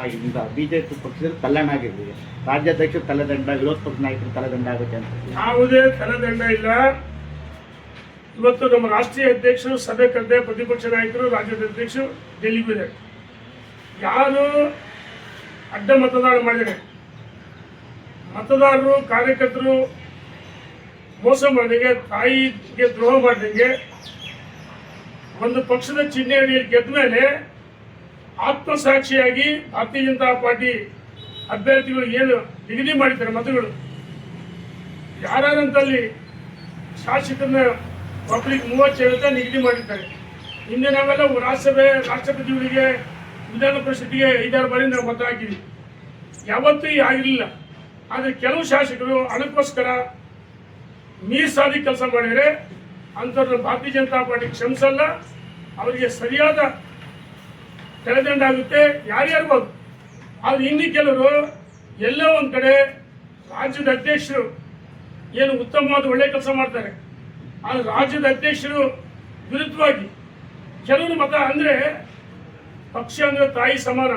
ಈಗ ಬಿಜೆಪಿ ಪಕ್ಷದಲ್ಲಿ ತಲ್ಲಣ ಆಗಿದ್ದೀವಿ. ರಾಜ್ಯಾಧ್ಯಕ್ಷರು ತಲೆದಂಡ, ವಿರೋಧ ಪಕ್ಷ ನಾಯಕರು ತಲೆದಂಡ ಆಗುತ್ತೆ ಅಂತ ಯಾವುದೇ ತಲೆದಂಡ ಇಲ್ಲ. ಇವತ್ತು ನಮ್ಮ ರಾಷ್ಟ್ರೀಯ ಅಧ್ಯಕ್ಷರು ಸಭೆ ಕರೆದೆ, ಪ್ರತಿಪಕ್ಷ ನಾಯಕರು, ರಾಜ್ಯದ ಅಧ್ಯಕ್ಷರು ಡೆಲ್ಲಿಗೆ ಇದೆ. ಯಾರು ಅಡ್ಡ ಮತದಾನ ಮಾಡಿದರೆ, ಮತದಾರರು ಕಾರ್ಯಕರ್ತರು ಮೋಸ ಮಾಡಿದಂಗೆ, ತಾಯಿಗೆ ದ್ರೋಹ ಮಾಡಿದಂಗೆ, ಒಂದು ಪಕ್ಷದ ಚಿಹ್ನೆ ಅಡಿಯಲ್ಲಿ ಗೆದ್ದ ಮೇಲೆ ಆತ್ಮಸಾಕ್ಷಿಯಾಗಿ ಭಾರತೀಯ ಜನತಾ ಪಾರ್ಟಿ ಅಭ್ಯರ್ಥಿಗಳು ಏನು ನಿಗದಿ ಮಾಡಿದ್ದಾರೆ ಮತಗಳು, ಯಾರಂತಲ್ಲಿ ಶಾಸಕರನ್ನ ಒಬ್ಬರಿಗೆ 37 ನಿಗದಿ ಮಾಡಿದ್ದಾರೆ. ಹಿಂದೆ ನಾವೆಲ್ಲ ರಾಜ್ಯಸಭೆ ರಾಷ್ಟ್ರಪತಿಗಳಿಗೆ, ವಿಧಾನ ಪರಿಷತ್ತಿಗೆ 5-6 ಬಾರಿ ನಾವು ಮತ ಹಾಕಿದ್ವಿ. ಯಾವತ್ತೂ ಆಗಿರಲಿಲ್ಲ. ಆದರೆ ಕೆಲವು ಶಾಸಕರು ಹಣಕ್ಕೋಸ್ಕರ ಮೀಸಾದಿ ಕೆಲಸ ಮಾಡಿದರೆ ಅಂಥವ್ರನ್ನ ಭಾರತೀಯ ಜನತಾ ಪಾರ್ಟಿ ಕ್ಷಮಿಸಲ್ಲ. ಅವರಿಗೆ ಸರಿಯಾದ ತಲೆದಂಡ ಆಗುತ್ತೆ, ಯಾರ್ಯಾರ್ಬೋದು. ಆದರೆ ಇನ್ನು ಕೆಲವರು ಎಲ್ಲೋ ಒಂದು ಕಡೆ ರಾಜ್ಯದ ಅಧ್ಯಕ್ಷರು ಏನು ಉತ್ತಮವಾದ ಒಳ್ಳೆ ಕೆಲಸ ಮಾಡ್ತಾರೆ, ಆದರೆ ರಾಜ್ಯದ ಅಧ್ಯಕ್ಷರು ವಿರುದ್ಧವಾಗಿ ಕೆಲವರು ಮತ, ಅಂದರೆ ಪಕ್ಷ ಅಂದರೆ ತಾಯಿ ಸಮಾನ,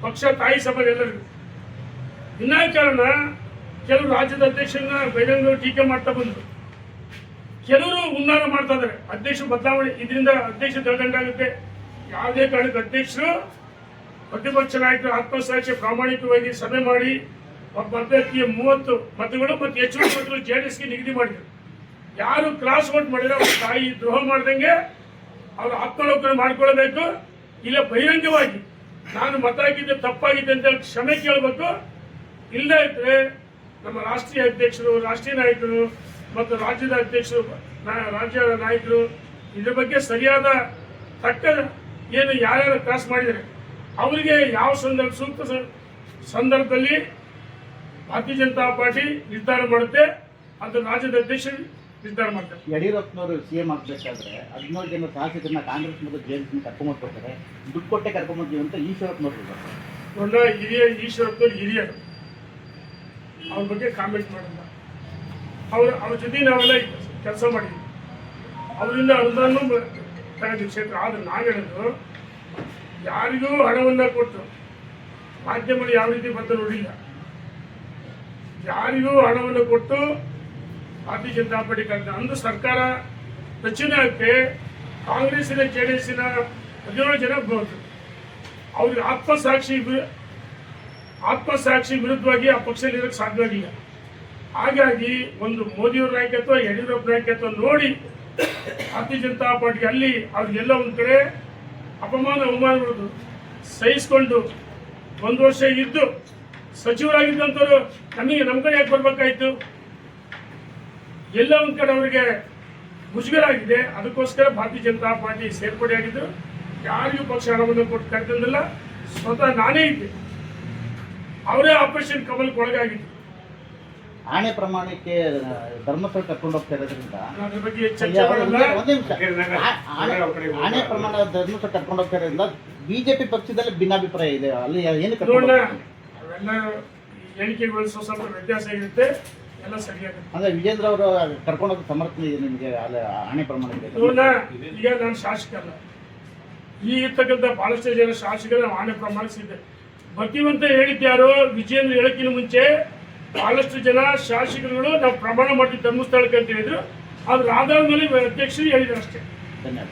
ಪಕ್ಷ ತಾಯಿ ಸಮಾನ ಎಲ್ಲರಿಗೂ. ವಿನಾಕಾರಣ ಕೆಲವರು ರಾಜ್ಯದ ಅಧ್ಯಕ್ಷರನ್ನ ಬಹಿರಂಗ ಟೀಕೆ ಮಾಡ್ತಾ ಬಂದರು. ಕೆಲವರು ಉನ್ನಾರ ಮಾಡ್ತಾ ಇದ್ದಾರೆ ಅಧ್ಯಕ್ಷರು ಬದಲಾವಣೆ, ಇದರಿಂದ ಅಧ್ಯಕ್ಷ ತಲೆದಂಡ ಆಗುತ್ತೆ. ಯಾವುದೇ ಕಾರಣಕ್ಕೆ ಅಧ್ಯಕ್ಷರು ಪ್ರತಿಪಕ್ಷ ನಾಯಕರು ಆತ್ಮಸಾಕ್ಷಿ ಪ್ರಾಮಾಣಿಕವಾಗಿ ಸಭೆ ಮಾಡಿ ಒಬ್ಬ ಅಭ್ಯರ್ಥಿಯ 30 ಮತಗಳು ಮತ್ತು ಹೆಚ್ಚುವರಿ ಮತಗಳು JDSಗೆ ನಿಗದಿ ಮಾಡಿದರು. ಯಾರು ಕ್ರಾಸ್ ವೋಟ್ ಮಾಡಿದ್ರೆ ಅವ್ರ ತಾಯಿ ದ್ರೋಹ ಮಾಡ್ದಂಗೆ ಅವರು ಆತ್ಮಲೋಕನ ಮಾಡ್ಕೊಳ್ಬೇಕು. ಇಲ್ಲ ಬಹಿರಂಗವಾಗಿ ನಾನು ಮತ ಹಾಕಿದ್ದೆ ತಪ್ಪಾಗಿದೆ ಅಂತ ಕ್ಷಮೆ ಕೇಳಬೇಕು. ಇಲ್ಲ ಇದ್ರೆ ನಮ್ಮ ರಾಷ್ಟ್ರೀಯ ಅಧ್ಯಕ್ಷರು, ರಾಷ್ಟ್ರೀಯ ನಾಯಕರು ಮತ್ತು ರಾಜ್ಯದ ಅಧ್ಯಕ್ಷರು, ರಾಜ್ಯ ನಾಯಕರು ಇದ್ರ ಬಗ್ಗೆ ಸರಿಯಾದ ತಕ್ಕ ಏನು ಯಾರ್ಯಾರು ಕ್ರಾಸ್ ಮಾಡಿದರೆ ಅವರಿಗೆ ಯಾವ ಸೂಕ್ತ ಸಂದರ್ಭದಲ್ಲಿ ಭಾರತೀಯ ಜನತಾ ಪಾರ್ಟಿ ನಿರ್ಧಾರ ಮಾಡುತ್ತೆ, ಅದು ರಾಜ್ಯದ ಅಧ್ಯಕ್ಷರು ನಿರ್ಧಾರ ಮಾಡ್ತಾರೆ. ಯಡಿಯೂರಪ್ಪನವರು CM ಆಗಬೇಕಾದ್ರೆ 17 ಜನ ಶಾಸಕರನ್ನ ಕಾಂಗ್ರೆಸ್ ಮತ್ತು JDS ಕರ್ಕೊಂಡ್ಬರ್ತಾರೆ, ದುಡ್ಡು ಕೊಟ್ಟೆ ಕರ್ಕೊಂಡ್ಬರ್ತೀವಿ ಅಂತ ಈಶ್ವರಪ್ಪನವರು ಈಶ್ವರಪ್ಪನವ್ರು ಹಿರಿಯರು, ಅವ್ರ ಬಗ್ಗೆ ಕಾಮೆಂಟ್ ಮಾಡಲ್ಲ. ಅವ್ರ ಜೊತೆ ನಾವೆಲ್ಲ ಕೆಲಸ ಮಾಡಿದ್ವಿ, ಅವರಿಂದ ಅನುದಾನ ತಗೊಂಡಿದ್ವಿ ಕ್ಷೇತ್ರ. ಆದ್ರೆ ನಾನು ಹೇಳೋದು, ಯಾರಿಗೂ ಹಣವನ್ನ ಕೊಟ್ಟು ಮಾಧ್ಯಮಗಳು ಯಾವ ರೀತಿ ಬಂದು ನೋಡಿಲ್ಲ. ಯಾರಿಗೂ ಹಣವನ್ನು ಕೊಟ್ಟು ಭಾರತೀಯ ಜನತಾ ಪಾರ್ಟಿ ಕರೆದ ಅಂದು ಸರ್ಕಾರ ರಚನೆಗೆ ಕಾಂಗ್ರೆಸ್ಸಿನ JDSನ 17 ಜನ ಬಂದರು. ಅವ್ರಿಗೆ ಆತ್ಮಸಾಕ್ಷಿ ವಿರುದ್ಧವಾಗಿ ಆ ಪಕ್ಷದಲ್ಲಿ ಇರೋಕ್ಕೆ ಸಾಧ್ಯವಾಗಿಲ್ಲ. ಹಾಗಾಗಿ ಒಂದು ಮೋದಿಯವ್ರ ನಾಯಕತ್ವ, ಯಡಿಯೂರಪ್ಪ ನಾಯಕತ್ವ ನೋಡಿ ಭಾರತೀಯ ಜನತಾ ಪಾರ್ಟಿಗೆ ಅಲ್ಲಿ ಅವ್ರಿಗೆಲ್ಲ ಒಂದು ಕಡೆ ಅಪಮಾನ ಅವಮಾನಗಳು ಸಹಿಸ್ಕೊಂಡು 1 ವರ್ಷ ಇದ್ದು ಸಚಿವರಾಗಿದ್ದಂಥವ್ರು ನಮ್ಮ ಕಡೆ ಯಾಕೆ ಬರ್ಬೇಕಾಯ್ತು? ಎಲ್ಲ ಒಂದು ಕಡೆ ಅವರಿಗೆ ಮುಜುಗರ ಆಗಿದೆ. ಅದಕ್ಕೋಸ್ಕರ ಭಾರತೀಯ ಜನತಾ ಪಾರ್ಟಿ ಸೇರ್ಪಡೆ ಆಗಿದ್ರು. ಯಾರಿಗೂ ಪಕ್ಷ ಹಣವನ್ನು ಕೊಟ್ಟು ಕರೆದಿಲ್ಲ. ಸ್ವತಃ ನಾನೇ ಇದ್ದೆ, ಅವರೇ ಆಪರೇಷನ್ ಕಮಲ್ಗೆ ಒಳಗಾಗಿತ್ತು. ಆಣೆ ಪ್ರಮಾಣಕ್ಕೆ ಧರ್ಮಸ್ಥಳ ಕರ್ಕೊಂಡು ಹೋಗ್ತಾ ಇರೋದ್ರಿಂದ ಅದ್ರ ಬಗ್ಗೆ ಆಣೆ ಪ್ರಮಾಣ ಧರ್ಮಸ್ಥಳ ಕರ್ಕೊಂಡು ಹೋಗ್ತಾ ಇರೋದ್ರಿಂದ ಬಿಜೆಪಿ ಪಕ್ಷದಲ್ಲಿ ಭಿನ್ನಾಭಿಪ್ರಾಯ ಇದೆ. ಅಲ್ಲಿ ಏನು ಅವೆಲ್ಲ ಹೇಳಿಕೆಗಳು ಸ್ವಲ್ಪ ವ್ಯತ್ಯಾಸ ಇರುತ್ತೆ, ಎಲ್ಲ ಸರಿಯಾಗುತ್ತೆ. ಅಂದ್ರೆ ವಿಜೇಂದ್ರ ಅವರು ಕರ್ಕೊಂಡೋಗಿ ಸಮರ್ಥನೆ ಇದೆ ನಿಮಗೆ ಆಣೆ ಪ್ರಮಾಣ ಇದೆ. ಈಗ ನಾನು ಶಾಸಕಲ್ಲ, ಈಗ ಇರ್ತಕ್ಕಂಥ ಬಹಳಷ್ಟು ಜನ ಶಾಸಕರು ನಾವು ಆಣೆ ಪ್ರಮಾಣಿಸಿದ್ದೆ ಬರ್ತೀವಂತ ಹೇಳಿದ್ಯಾರೋ ವಿಜೇಂದ್ರ ಹೇಳಕ್ಕಿಂತ ಮುಂಚೆ ಬಹಳಷ್ಟು ಜನ ಶಾಸಕರುಗಳು ನಾವು ಪ್ರಮಾಣ ಮಾಡ್ತೀವಿ ಧರ್ಮಸ್ಥಳಕ್ಕೆ ಅಂತ ಹೇಳಿದ್ರು. ಆದ್ರೆ ಆಧಾರದ ಮೇಲೆ ಅಧ್ಯಕ್ಷರು ಹೇಳಿದ್ರು ಅಷ್ಟೇ. ಧನ್ಯವಾದ.